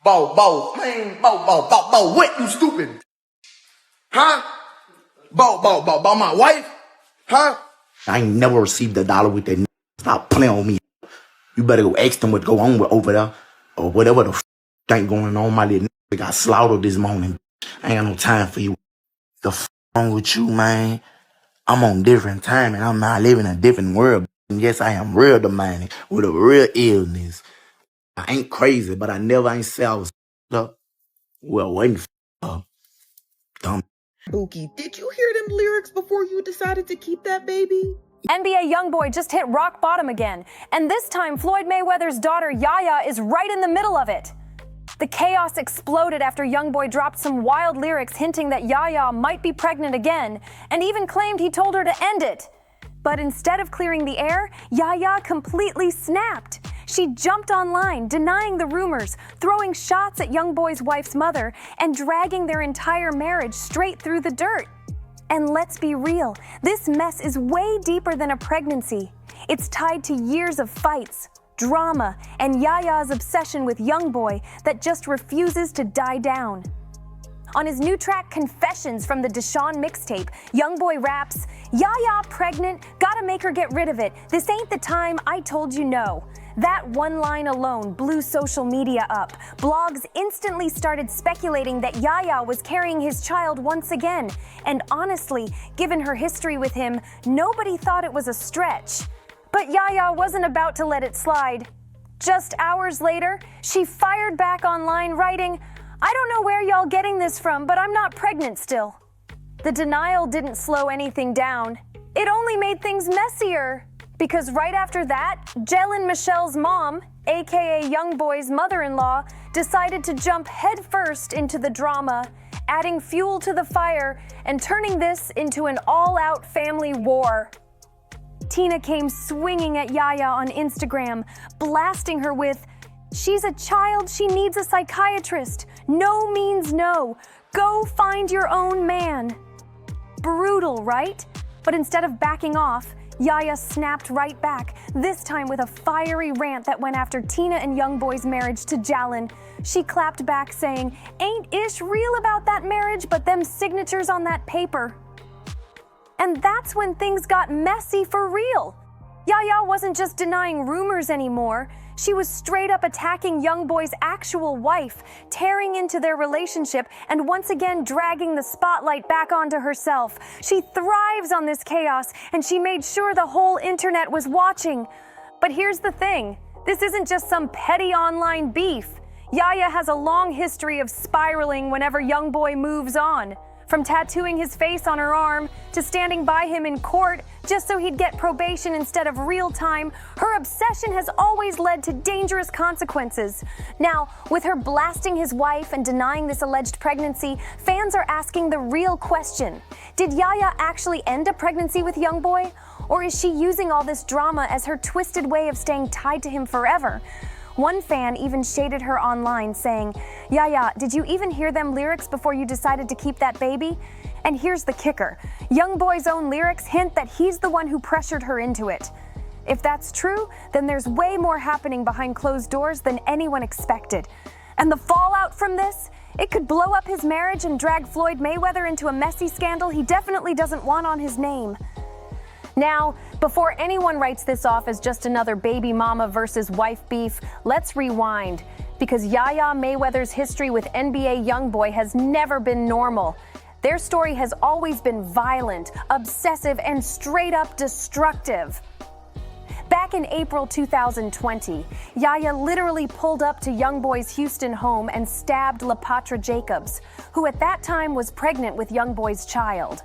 Man, what, you stupid? Huh? Bow, my wife? Huh? I ain't never received $1 with that. Stop playing on me. You better go ask them what go on with over there, or whatever the ain't going on. My little got slaughtered this morning. I ain't got no time for you. The wrong with you, man? I'm on different time, and I'm not living in a different world. And yes, I am real demanding with a real illness. I ain't crazy, but I never ain't say I was up. Well, waiting for dumb. Bookie, did you hear them lyrics before you decided to keep that baby? NBA YoungBoy just hit rock bottom again, and this time Floyd Mayweather's daughter Yaya is right in the middle of it. The chaos exploded after YoungBoy dropped some wild lyrics hinting that Yaya might be pregnant again, and even claimed he told her to end it. But instead of clearing the air, Yaya completely snapped. She jumped online, denying the rumors, throwing shots at YoungBoy's wife's mother, and dragging their entire marriage straight through the dirt. And let's be real, this mess is way deeper than a pregnancy. It's tied to years of fights, drama, and Yaya's obsession with YoungBoy that just refuses to die down. On his new track, Confessions from the Deshaun mixtape, YoungBoy raps, "Yaya pregnant, gotta make her get rid of it. This ain't the time, I told you no." That one line alone blew social media up. Blogs instantly started speculating that Yaya was carrying his child once again. And honestly, given her history with him, nobody thought it was a stretch. But Yaya wasn't about to let it slide. Just hours later, she fired back online writing, "I don't know where y'all getting this from, but I'm not pregnant still." The denial didn't slow anything down. It only made things messier. Because right after that, Jalen Michelle's mom, aka YoungBoy's mother-in-law, decided to jump headfirst into the drama, adding fuel to the fire and turning this into an all-out family war. Tina came swinging at Yaya on Instagram, blasting her with, "She's a child, she needs a psychiatrist. No means no. Go find your own man." Brutal, right? But instead of backing off, Yaya snapped right back, this time with a fiery rant that went after Tina and YoungBoy's marriage to Jalen. She clapped back saying, "Ain't Ish real about that marriage, but them signatures on that paper." And that's when things got messy for real. Yaya wasn't just denying rumors anymore. She was straight up attacking YoungBoy's actual wife, tearing into their relationship, and once again dragging the spotlight back onto herself. She thrives on this chaos, and she made sure the whole internet was watching. But here's the thing, this isn't just some petty online beef. Yaya has a long history of spiraling whenever YoungBoy moves on. From tattooing his face on her arm to standing by him in court just so he'd get probation instead of real time, her obsession has always led to dangerous consequences. Now, with her blasting his wife and denying this alleged pregnancy, fans are asking the real question. Did Yaya actually end a pregnancy with YoungBoy? Or is she using all this drama as her twisted way of staying tied to him forever? One fan even shaded her online saying, "Yaya, did you even hear them lyrics before you decided to keep that baby?" And here's the kicker. YoungBoy's own lyrics hint that he's the one who pressured her into it. If that's true, then there's way more happening behind closed doors than anyone expected. And the fallout from this? It could blow up his marriage and drag Floyd Mayweather into a messy scandal he definitely doesn't want on his name. Now, before anyone writes this off as just another baby mama versus wife beef, let's rewind. Because Yaya Mayweather's history with NBA YoungBoy has never been normal. Their story has always been violent, obsessive, and straight up destructive. Back in April 2020, Yaya literally pulled up to YoungBoy's Houston home and stabbed LaPatra Jacobs, who at that time was pregnant with YoungBoy's child.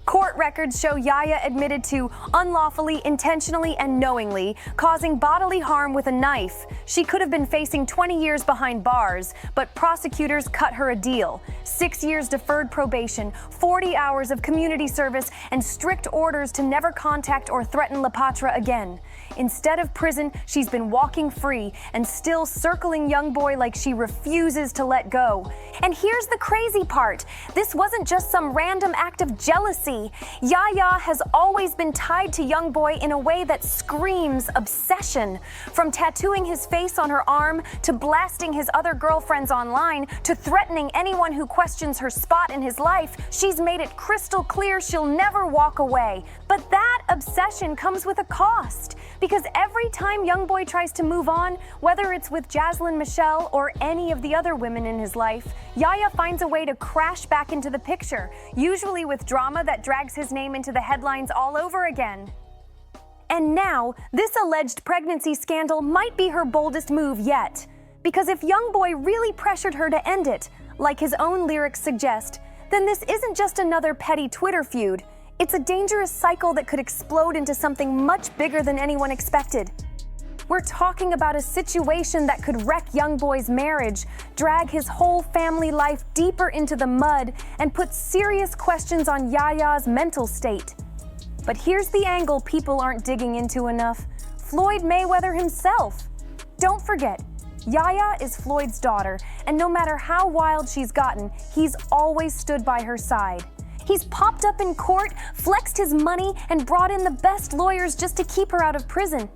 Court records show Yaya admitted to unlawfully, intentionally, and knowingly causing bodily harm with a knife. She could have been facing 20 years behind bars, but prosecutors cut her a deal. 6 years deferred probation, 40 hours of community service, and strict orders to never contact or threaten LaPatra again. Instead of prison, she's been walking free and still circling YoungBoy like she refuses to let go. And here's the crazy part. This wasn't just some random act of jealousy. jealousy. Yaya has always been tied to YoungBoy in a way that screams obsession. From tattooing his face on her arm, to blasting his other girlfriends online, to threatening anyone who questions her spot in his life, she's made it crystal clear she'll never walk away. But that obsession comes with a cost. Because every time YoungBoy tries to move on, whether it's with Jaslyn Michelle or any of the other women in his life, Yaya finds a way to crash back into the picture, usually with drama that drags his name into the headlines all over again. And now, this alleged pregnancy scandal might be her boldest move yet. Because if YoungBoy really pressured her to end it, like his own lyrics suggest, then this isn't just another petty Twitter feud. It's a dangerous cycle that could explode into something much bigger than anyone expected. We're talking about a situation that could wreck YoungBoy's marriage, drag his whole family life deeper into the mud, and put serious questions on Yaya's mental state. But here's the angle people aren't digging into enough: Floyd Mayweather himself. Don't forget, Yaya is Floyd's daughter, and no matter how wild she's gotten, he's always stood by her side. He's popped up in court, flexed his money, and brought in the best lawyers just to keep her out of prison.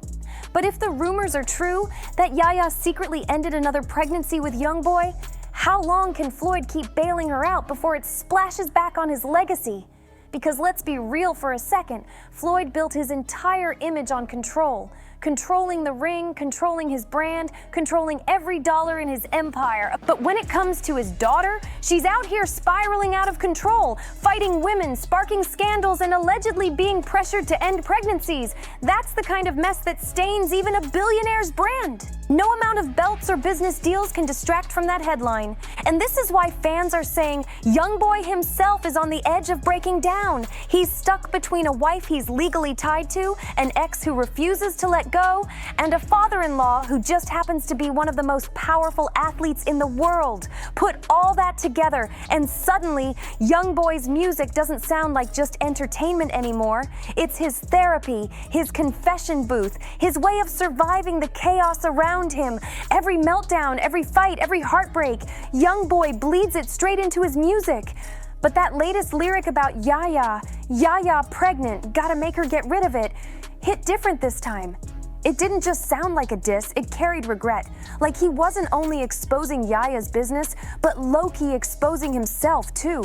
But if the rumors are true, that Yaya secretly ended another pregnancy with YoungBoy, how long can Floyd keep bailing her out before it splashes back on his legacy? Because let's be real for a second, Floyd built his entire image on control. Controlling the ring, controlling his brand, controlling every dollar in his empire. But when it comes to his daughter, she's out here spiraling out of control, fighting women, sparking scandals, and allegedly being pressured to end pregnancies. That's the kind of mess that stains even a billionaire's brand. No amount of belts or business deals can distract from that headline. And this is why fans are saying YoungBoy himself is on the edge of breaking down. He's stuck between a wife he's legally tied to, an ex who refuses to let go, and a father-in-law who just happens to be one of the most powerful athletes in the world. Put all that together, and suddenly, YoungBoy's music doesn't sound like just entertainment anymore. It's his therapy, his confession booth, his way of surviving the chaos around him. Every meltdown, every fight, every heartbreak, YoungBoy bleeds it straight into his music. But that latest lyric about Yaya pregnant, gotta make her get rid of it, hit different this time. It didn't just sound like a diss, it carried regret. Like he wasn't only exposing Yaya's business, but low-key exposing himself too.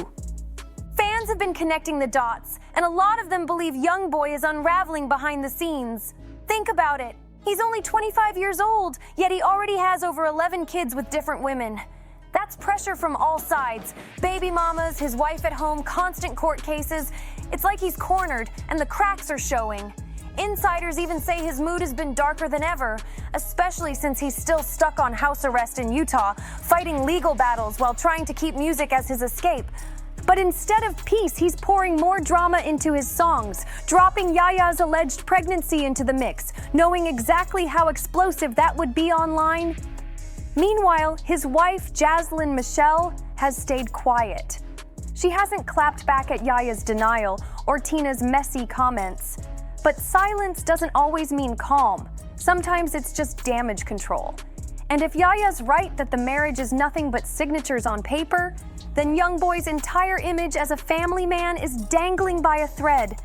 Fans have been connecting the dots, and a lot of them believe YoungBoy is unraveling behind the scenes. Think about it. He's only 25 years old, yet he already has over 11 kids with different women. That's pressure from all sides. Baby mamas, his wife at home, constant court cases. It's like he's cornered, and the cracks are showing. Insiders even say his mood has been darker than ever, especially since he's still stuck on house arrest in Utah, fighting legal battles while trying to keep music as his escape. But instead of peace, he's pouring more drama into his songs, dropping Yaya's alleged pregnancy into the mix, knowing exactly how explosive that would be online. Meanwhile, his wife, Jaslyn Michelle, has stayed quiet. She hasn't clapped back at Yaya's denial or Tina's messy comments. But silence doesn't always mean calm. Sometimes it's just damage control. And if Yaya's right that the marriage is nothing but signatures on paper, then YoungBoy's entire image as a family man is dangling by a thread.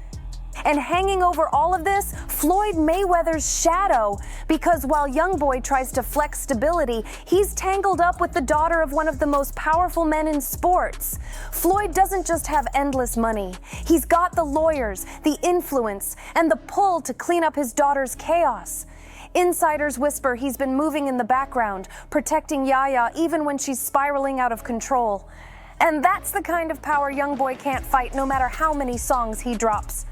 And hanging over all of this, Floyd Mayweather's shadow, because while YoungBoy tries to flex stability, he's tangled up with the daughter of one of the most powerful men in sports. Floyd doesn't just have endless money. He's got the lawyers, the influence, and the pull to clean up his daughter's chaos. Insiders whisper he's been moving in the background, protecting Yaya even when she's spiraling out of control. And that's the kind of power YoungBoy can't fight no matter how many songs he drops.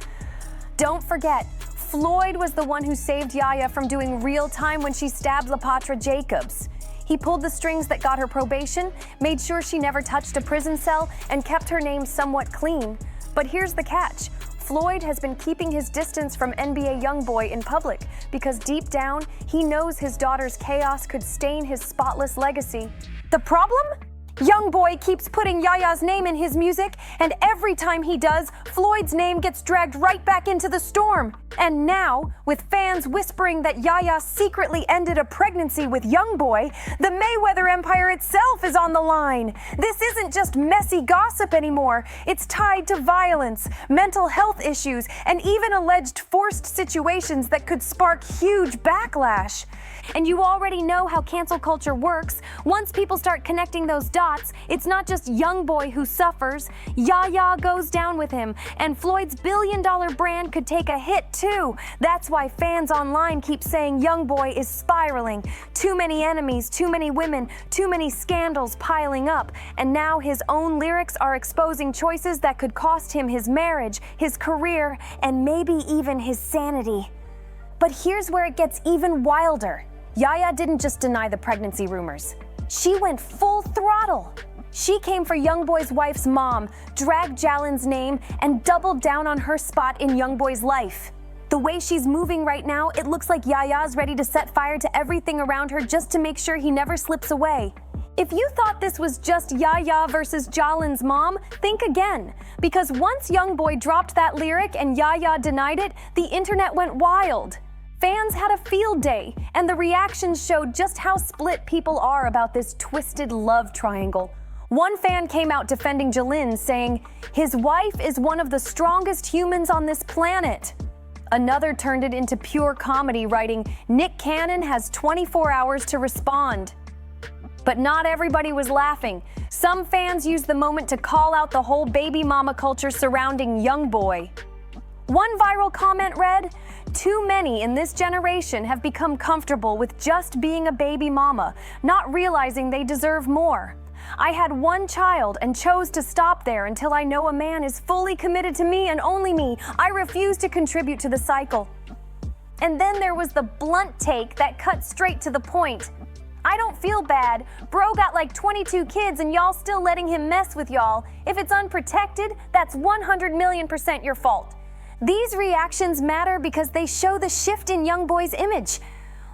Don't forget, Floyd was the one who saved Yaya from doing real time when she stabbed LaPatra Jacobs. He pulled the strings that got her probation, made sure she never touched a prison cell, and kept her name somewhat clean. But here's the catch. Floyd has been keeping his distance from NBA YoungBoy in public because deep down, he knows his daughter's chaos could stain his spotless legacy. The problem? YoungBoy keeps putting Yaya's name in his music, and every time he does, Floyd's name gets dragged right back into the storm. And now, with fans whispering that Yaya secretly ended a pregnancy with YoungBoy, the Mayweather empire itself is on the line. This isn't just messy gossip anymore. It's tied to violence, mental health issues, and even alleged forced situations that could spark huge backlash. And you already know how cancel culture works. Once people start connecting those dots, it's not just YoungBoy who suffers. Yaya goes down with him, and Floyd's billion-dollar brand could take a hit too. That's why fans online keep saying YoungBoy is spiraling. Too many enemies, too many women, too many scandals piling up. And now his own lyrics are exposing choices that could cost him his marriage, his career, and maybe even his sanity. But here's where it gets even wilder. Yaya didn't just deny the pregnancy rumors. She went full throttle. She came for YoungBoy's wife's mom, dragged Jalen's name, and doubled down on her spot in YoungBoy's life. The way she's moving right now, it looks like Yaya's ready to set fire to everything around her just to make sure he never slips away. If you thought this was just Yaya versus Jalen's mom, think again. Because once YoungBoy dropped that lyric and Yaya denied it, the internet went wild. Fans had a field day, and the reactions showed just how split people are about this twisted love triangle. One fan came out defending Jalen, saying, "His wife is one of the strongest humans on this planet." Another turned it into pure comedy, writing, "Nick Cannon has 24 hours to respond." But not everybody was laughing. Some fans used the moment to call out the whole baby mama culture surrounding YoungBoy. One viral comment read, "Too many in this generation have become comfortable with just being a baby mama, not realizing they deserve more. I had one child and chose to stop there until I know a man is fully committed to me and only me. I refuse to contribute to the cycle." And then there was the blunt take that cut straight to the point. "I don't feel bad. Bro got like 22 kids and y'all still letting him mess with y'all. If it's unprotected, that's 100,000,000% your fault." These reactions matter because they show the shift in YoungBoy's image.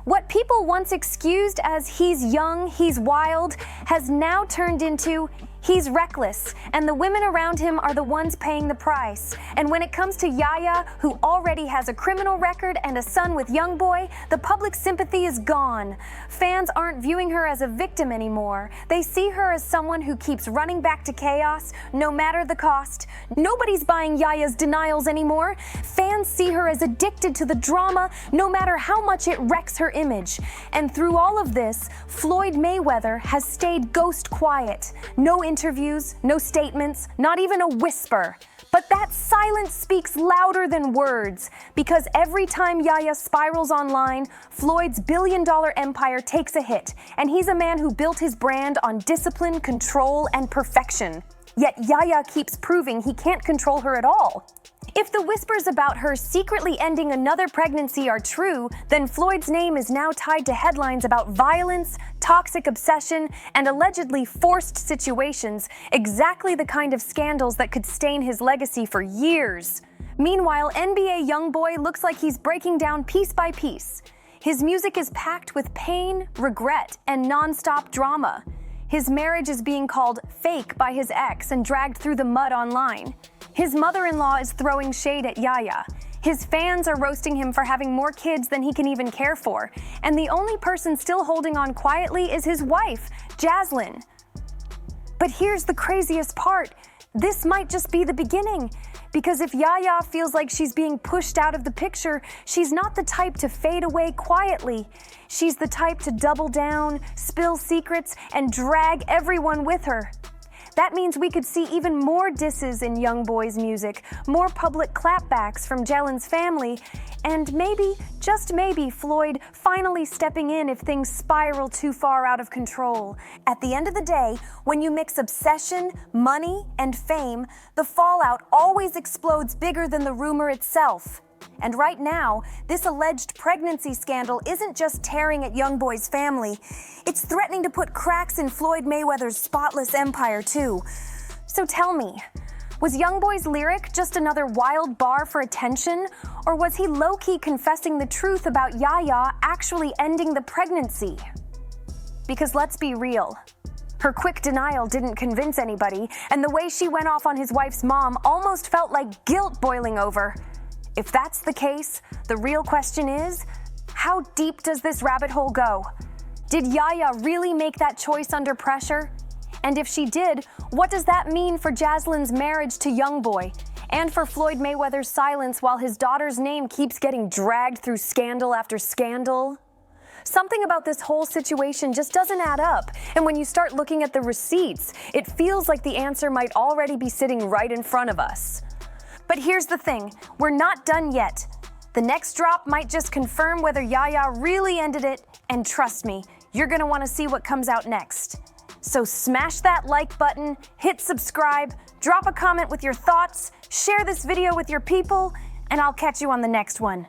What people once excused as "he's young, he's wild" has now turned into "he's reckless," and the women around him are the ones paying the price. And when it comes to Yaya, who already has a criminal record and a son with YoungBoy, the public sympathy is gone. Fans aren't viewing her as a victim anymore. They see her as someone who keeps running back to chaos, no matter the cost. Nobody's buying Yaya's denials anymore. Fans see her as addicted to the drama, no matter how much it wrecks her image. And through all of this, Floyd Mayweather has stayed ghost quiet. No interviews, no statements, not even a whisper. But that silence speaks louder than words, because every time Yaya spirals online, Floyd's billion-dollar empire takes a hit, and he's a man who built his brand on discipline, control, and perfection. Yet Yaya keeps proving he can't control her at all. If the whispers about her secretly ending another pregnancy are true, then Floyd's name is now tied to headlines about violence, toxic obsession, and allegedly forced situations, exactly the kind of scandals that could stain his legacy for years. Meanwhile, NBA YoungBoy looks like he's breaking down piece by piece. His music is packed with pain, regret, and non-stop drama. His marriage is being called fake by his ex and dragged through the mud online. His mother-in-law is throwing shade at Yaya. His fans are roasting him for having more kids than he can even care for. And the only person still holding on quietly is his wife, Jaslyn. But here's the craziest part. This might just be the beginning. Because if Yaya feels like she's being pushed out of the picture, she's not the type to fade away quietly. She's the type to double down, spill secrets, and drag everyone with her. That means we could see even more disses in YoungBoy's music, more public clapbacks from Jalen's family, and maybe, just maybe, Floyd finally stepping in if things spiral too far out of control. At the end of the day, when you mix obsession, money, and fame, the fallout always explodes bigger than the rumor itself. And right now, this alleged pregnancy scandal isn't just tearing at YoungBoy's family, it's threatening to put cracks in Floyd Mayweather's spotless empire too. So tell me, was YoungBoy's lyric just another wild bar for attention, or was he low-key confessing the truth about Yaya actually ending the pregnancy? Because let's be real, Her quick denial didn't convince anybody, and the way she went off on his wife's mom almost felt like guilt boiling over. If that's the case, the real question is, how deep does this rabbit hole go? Did Yaya really make that choice under pressure? And if she did, what does that mean for Jaslyn's marriage to YoungBoy? And for Floyd Mayweather's silence while his daughter's name keeps getting dragged through scandal after scandal? Something about this whole situation just doesn't add up, and when you start looking at the receipts, it feels like the answer might already be sitting right in front of us. But here's the thing, we're not done yet. The next drop might just confirm whether Yaya really ended it, and trust me, you're gonna wanna see what comes out next. So smash that like button, hit subscribe, drop a comment with your thoughts, share this video with your people, and I'll catch you on the next one.